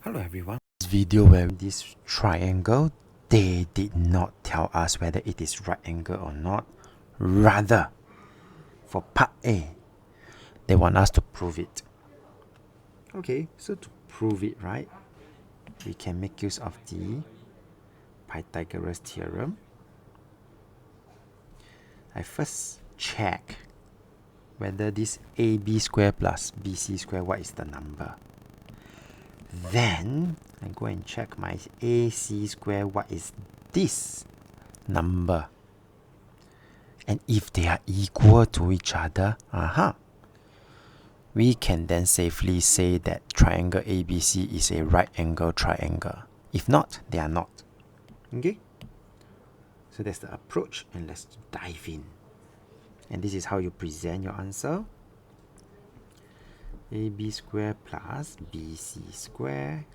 Hello everyone. This video where this triangle, they did not tell us whether it is right angle or not. Rather, for part A, they want us to prove it. Okay, so to prove it, right, we can make use of the Pythagoras theorem. I first check whether this AB square plus BC square, what is the number? Then I go and check my AC square, what is this number? And if they are equal to each other, we can then safely say that triangle ABC is a right angle triangle. If not, they are not. Okay? So that's the approach, and let's dive in. And this is how you present your answer. AB square plus BC square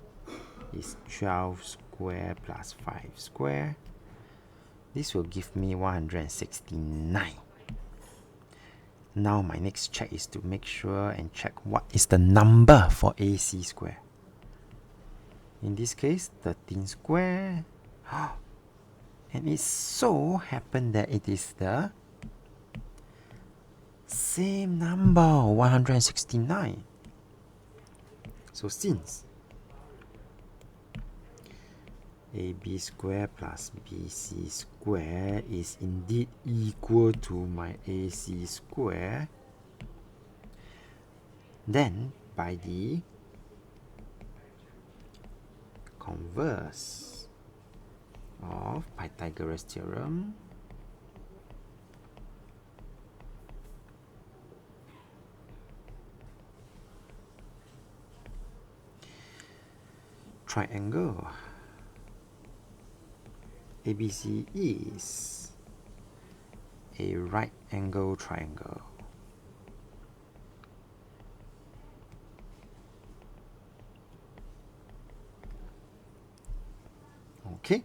is 12 square plus 5 square. This will give me 169. Now my next check is to make sure and check what is the number for AC square. In this case, 13 square. And it so happened that it is the same number, 169. So since AB square plus BC square is indeed equal to my AC square, then by the converse of Pythagoras theorem, triangle ABC is a right angle triangle. Okay,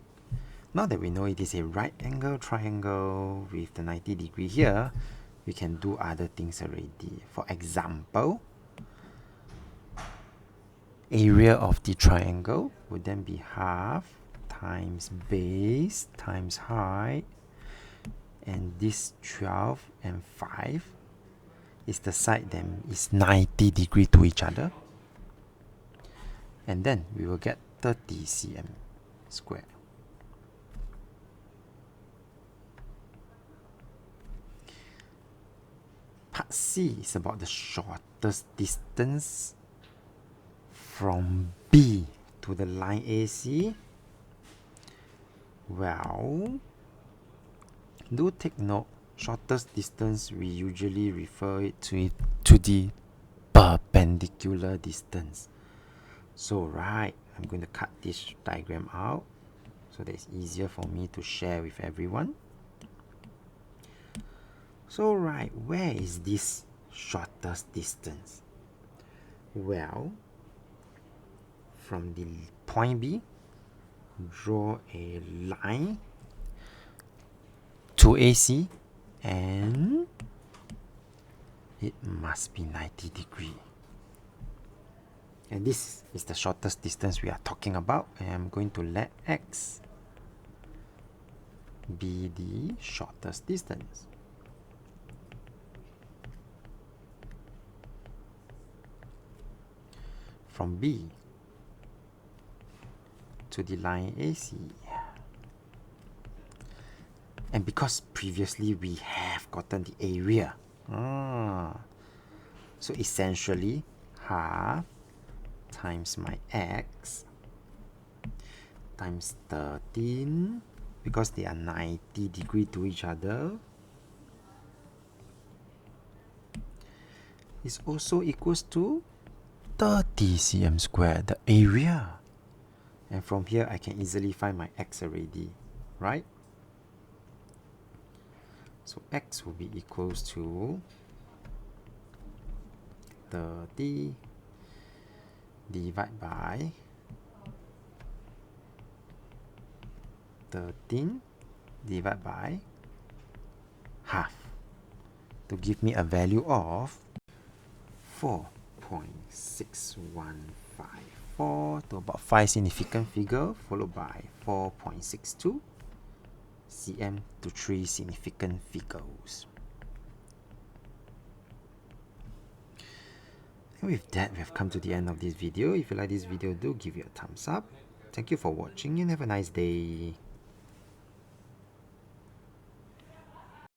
now that we know it is a right angle triangle with the 90-degree here, we can do other things already. For example, area of the triangle would then be half times base times height, and this 12 and 5 is the side that is 90 degree to each other, and then we will get 30 cm square. Part C is about the shortest distance from B to the line AC. Well, do take note, shortest distance we usually refer it to the perpendicular distance. So right, I'm going to cut this diagram out so that it's easier for me to share with everyone. So right, where is this shortest distance? Well, from the point B, draw a line to AC, and it must be 90 degree. And this is the shortest distance we are talking about, and I'm going to let X be the shortest distance. From B to the line AC. And because previously we have gotten the area, so essentially half times my X times 13, because they are 90 degree to each other, is also equals to 30 cm square, the area. And from here I can easily find my X already, right? So X will be equals to 30 divided by 13 divided by half, to give me a value of 4.615. 4 to about 5 significant figure, followed by 4.62 cm to 3 significant figures. And with that, we have come to the end of this video. If you like this video, do give it a thumbs up. Thank you for watching and have a nice day.